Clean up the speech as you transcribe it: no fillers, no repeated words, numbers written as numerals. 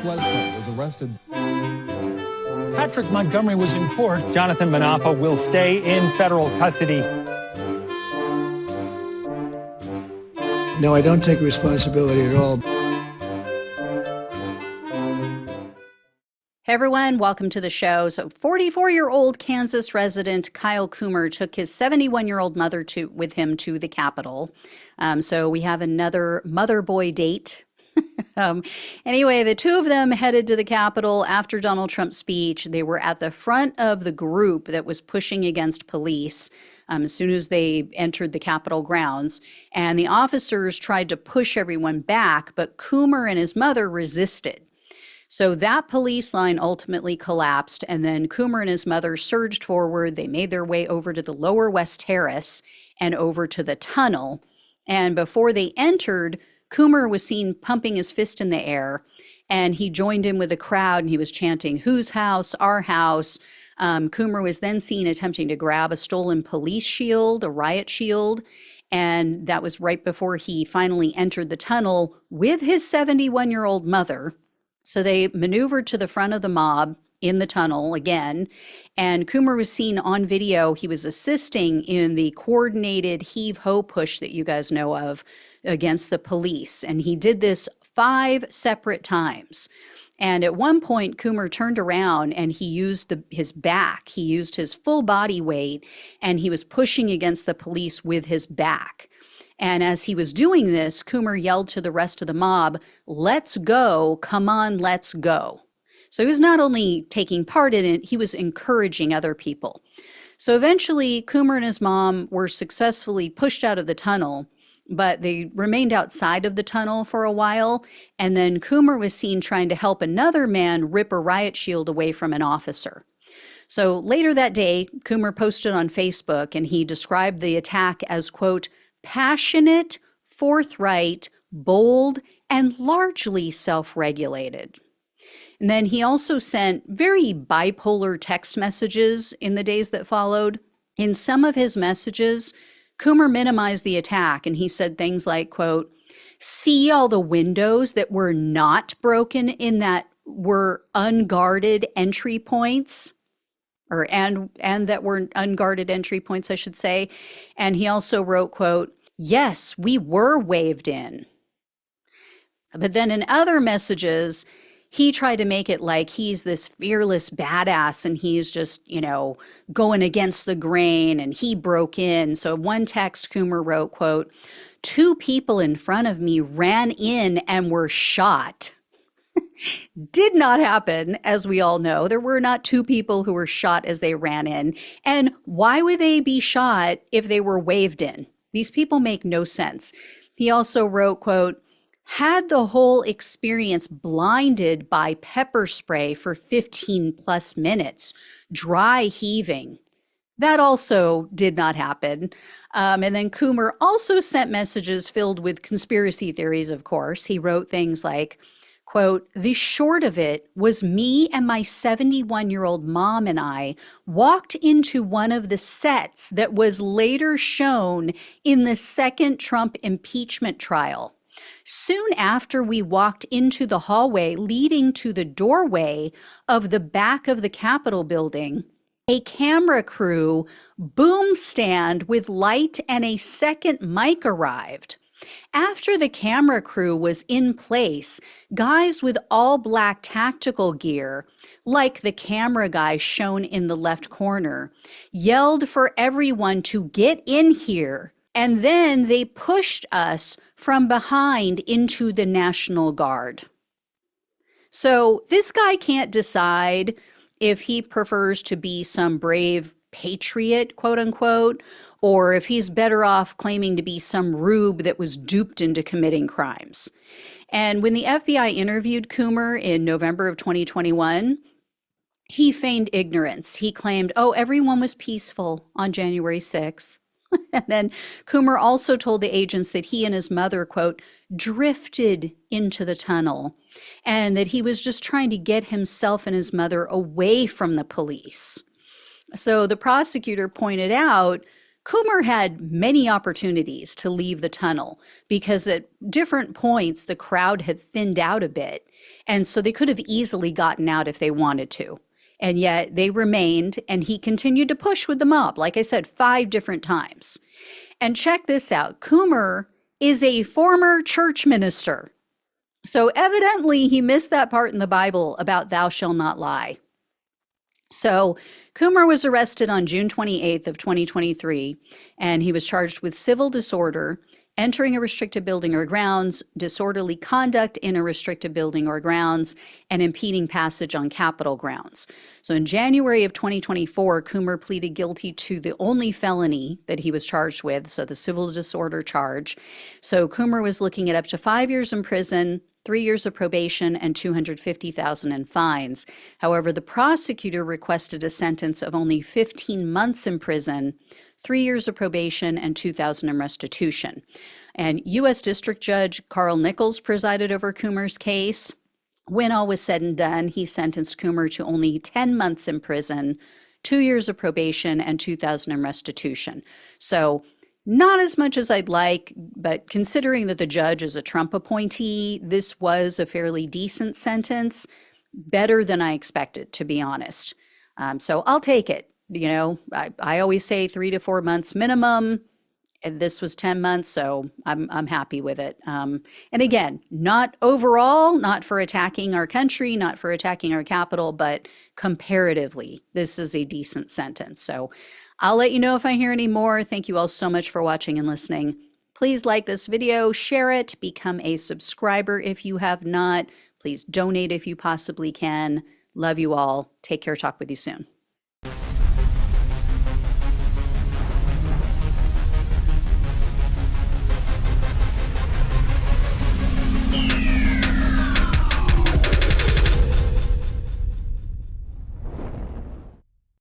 Bledsoe was arrested. Patrick Montgomery was in court. Jonathan Manapa will stay in federal custody. No, I don't take responsibility at all. Hey everyone, welcome to the show. So 44-year-old Kansas resident Kyle Kumer took his 71-year-old mother with him to the Capitol. So we have another mother-boy date. Anyway, the two of them headed to the Capitol after Donald Trump's speech. They were at the front of the group that was pushing against police as soon as they entered the Capitol grounds. And the officers tried to push everyone back, but Kumer and his mother resisted. So that police line ultimately collapsed, and then Kumer and his mother surged forward. They made their way over to the Lower West Terrace and over to the tunnel. And before they entered, Kumer was seen pumping his fist in the air, and he joined in with the crowd, and he was chanting, "Whose house? Our house." Kumer was then seen attempting to grab a stolen police shield, a riot shield, and that was right before he finally entered the tunnel with his 71-year-old mother. So they maneuvered to the front of the mob in the tunnel again, and Kumer was seen on video. He was assisting in the coordinated heave-ho push that you guys know of against the police, and he did this 5 separate times. And at one point, Kumer turned around and he used his back. He used his full body weight, and he was pushing against the police with his back. And as he was doing this, Kumer yelled to the rest of the mob, "Let's go, come on, let's go." So he was not only taking part in it, he was encouraging other people. So eventually, Kumer and his mom were successfully pushed out of the tunnel, but they remained outside of the tunnel for a while. And then Kumer was seen trying to help another man rip a riot shield away from an officer. So later that day, Kumer posted on Facebook, and he described the attack as, quote, "passionate, forthright, bold, and largely self-regulated." And then he also sent very bipolar text messages in the days that followed. In some of his messages, Kumer minimized the attack, and he said things like, quote, "see all the windows that were not broken in that were unguarded entry points." And that were unguarded entry points, I should say. And he also wrote, quote, "yes, we were waved in." But then in other messages, he tried to make it like he's this fearless badass and he's just, going against the grain, and he broke in. So one text, Kumer wrote, quote, "2 people in front of me ran in and were shot." Did not happen, as we all know. There were not 2 people who were shot as they ran in. And why would they be shot if they were waved in? These people make no sense. He also wrote, quote, "had the whole experience blinded by pepper spray for 15 plus minutes, dry heaving." That also did not happen. And then Kumer also sent messages filled with conspiracy theories, of course. He wrote things like, quote, "the short of it was me and my 71-year-old mom and I walked into one of the sets that was later shown in the second Trump impeachment trial. Soon after we walked into the hallway leading to the doorway of the back of the Capitol building, a camera crew boom stand with light and a second mic arrived. After the camera crew was in place, guys with all black tactical gear, like the camera guy shown in the left corner, yelled for everyone to get in here, and then they pushed us from behind into the National Guard." So this guy can't decide if he prefers to be some brave patriot, quote unquote, or if he's better off claiming to be some rube that was duped into committing crimes. And when the FBI interviewed Kumer in November of 2021, he feigned ignorance. He claimed, "oh, everyone was peaceful on January 6th. And then Kumer also told the agents that he and his mother, quote, "drifted into the tunnel," and that he was just trying to get himself and his mother away from the police. So the prosecutor pointed out Kumer had many opportunities to leave the tunnel because at different points the crowd had thinned out a bit, and so they could have easily gotten out if they wanted to. And yet they remained, and he continued to push with the mob, like I said, 5 different times. And check this out. Kumer is a former church minister. So evidently he missed that part in the Bible about thou shalt not lie. So Kumer was arrested on June 28th of 2023, and he was charged with civil disorder, entering a restricted building or grounds, disorderly conduct in a restricted building or grounds, and impeding passage on Capitol grounds. So in January of 2024, Kumer pleaded guilty to the only felony that he was charged with, so the civil disorder charge. So Kumer was looking at up to 5 years in prison, 3 years of probation, and $250,000 in fines. However, the prosecutor requested a sentence of only 15 months in prison, 3 years of probation, and $2,000 in restitution. And U.S. District Judge Carl Nichols presided over Kumer's case. When all was said and done, he sentenced Kumer to only 10 months in prison, 2 years of probation, and $2,000 in restitution. So not as much as I'd like, but considering that the judge is a Trump appointee, this was a fairly decent sentence, better than I expected, to be honest. So I'll take it. You know, I always say 3 to 4 months minimum. And this was 10 months, so I'm happy with it. And again, not overall, not for attacking our country, not for attacking our capital, but comparatively, this is a decent sentence. So I'll let you know if I hear any more. Thank you all so much for watching and listening. Please like this video, share it, become a subscriber if you have not. Please donate if you possibly can. Love you all. Take care. Talk with you soon.